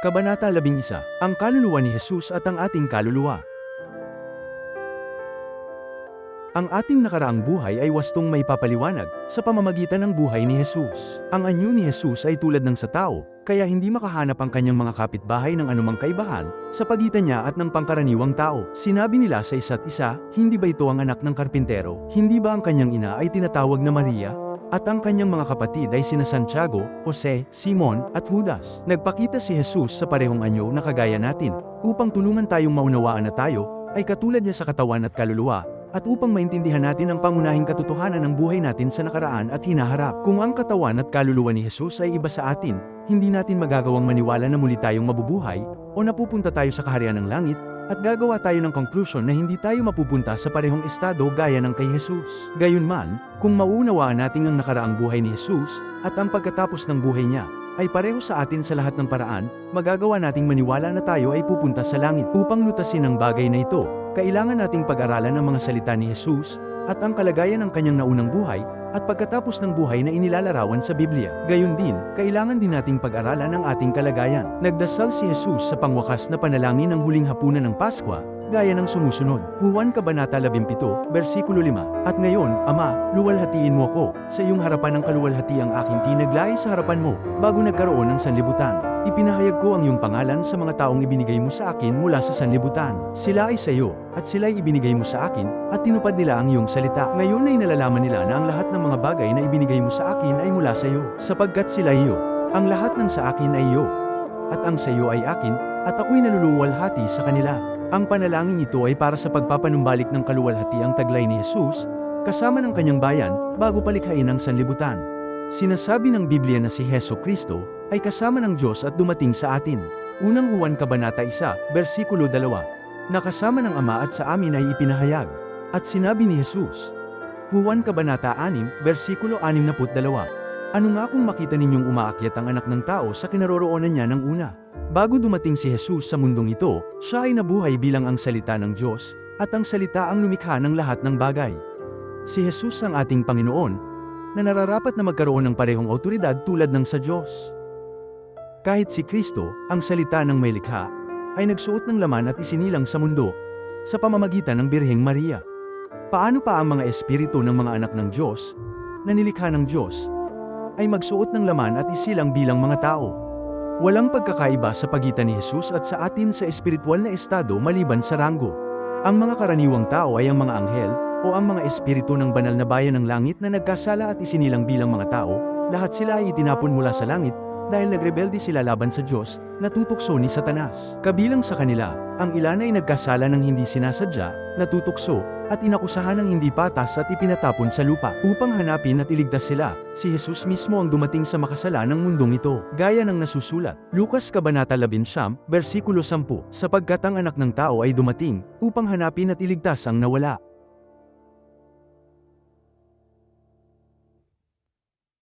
Kabanata 11, ang kaluluwa ni Jesus at ang ating kaluluwa. Ang ating nakaraang buhay ay wastong may papaliwanag sa pamamagitan ng buhay ni Jesus. Ang anyo ni Jesus ay tulad ng sa tao, kaya hindi makahanap ang kanyang mga kapitbahay ng anumang kaibahan sa pagitan niya at ng pangkaraniwang tao. Sinabi nila sa isa't isa, hindi ba ito ang anak ng karpintero? Hindi ba ang kanyang ina ay tinatawag na Maria? At ang kanyang mga kapatid ay sina Santiago, Jose, Simon, at Judas. Nagpakita si Jesus sa parehong anyo na kagaya natin, upang tulungan tayong maunawaan na tayo ay katulad niya sa katawan at kaluluwa, at upang maintindihan natin ang pangunahing katotohanan ng buhay natin sa nakaraan at hinaharap. Kung ang katawan at kaluluwa ni Jesus ay iba sa atin, hindi natin magagawang maniwala na muli tayong mabubuhay, o napupunta tayo sa kaharian ng langit, at gagawa tayo ng conclusion na hindi tayo mapupunta sa parehong estado gaya ng kay Jesus. Gayunman, kung mauunawaan natin ang nakaraang buhay ni Jesus, at ang pagkatapos ng buhay niya, ay pareho sa atin sa lahat ng paraan, magagawa nating maniwala na tayo ay pupunta sa langit. Upang lutasin ang bagay na ito, kailangan nating pag-aralan ang mga salita ni Jesus, at ang kalagayan ng kanyang naunang buhay, at pagkatapos ng buhay na inilalarawan sa Biblia. Gayon din, kailangan din nating pag-aralan ang ating kalagayan. Nagdasal si Jesus sa pangwakas na panalangin ng huling hapunan ng Paskwa, gaya ng sumusunod. Juan Kabanata 17, versikulo 5. At ngayon, Ama, luwalhatiin mo ko, sa iyong harapan ng kaluwalhati ang aking tinaglay sa harapan mo, bago nagkaroon ng sanlibutan. Ipinahayag ko ang iyong pangalan sa mga taong ibinigay mo sa akin mula sa sanlibutan. Sila ay sa iyo, at sila'y ibinigay mo sa akin, at tinupad nila ang iyong salita. Ngayon ay nalalaman nila na ang lahat ng mga bagay na ibinigay mo sa akin ay mula sa iyo, sapagkat sila iyo. Ang lahat ng sa akin ay iyo, at ang sa iyo ay akin, at ako'y naluluwalhati sa kanila. Ang panalangin ito ay para sa pagpapanumbalik ng kaluwalhati ang taglay ni Jesus, kasama ng kanyang bayan, bago palikhain ang sanlibutan. Sinasabi ng Biblia na si Heso Kristo ay kasama ng Diyos at dumating sa atin. Unang Juan Kabanata 1, versikulo 2. Nakasama ng Ama at sa amin ay ipinahayag. At sinabi ni Jesus. Juan Kabanata 6, versikulo 62. Ano nga kung makita ninyong umaakyat ang anak ng tao sa kinaroroonan niya ng una? Bago dumating si Jesus sa mundong ito, siya ay nabuhay bilang ang salita ng Diyos, at ang salita ang lumikha ng lahat ng bagay. Si Jesus ang ating Panginoon, na nararapat na magkaroon ng parehong awtoridad tulad ng sa Diyos. Kahit si Kristo, ang salita ng may likha, ay nagsuot ng laman at isinilang sa mundo, sa pamamagitan ng Birheng Maria. Paano pa ang mga espiritu ng mga anak ng Diyos, na nilikha ng Diyos, ay magsuot ng laman at isilang bilang mga tao? Walang pagkakaiba sa pagitan ni Jesus at sa atin sa espiritual na estado maliban sa ranggo. Ang mga karaniwang tao ay ang mga anghel, o ang mga espiritu ng banal na bayan ng langit na nagkasala at isinilang bilang mga tao, lahat sila ay itinapon mula sa langit, dahil nagrebelde sila laban sa Diyos, na tutukso ni Satanas. Kabilang sa kanila, ang ilan ay nagkasala ng hindi sinasadya, natutukso, at inakusahan ng hindi patas at ipinatapon sa lupa. Upang hanapin at iligtas sila, si Jesus mismo ang dumating sa makasala ng mundong ito. Gaya ng nasusulat, Lucas Kabanata 11, versikulo 10, sapagkat ang anak ng tao ay dumating, upang hanapin at iligtas ang nawala.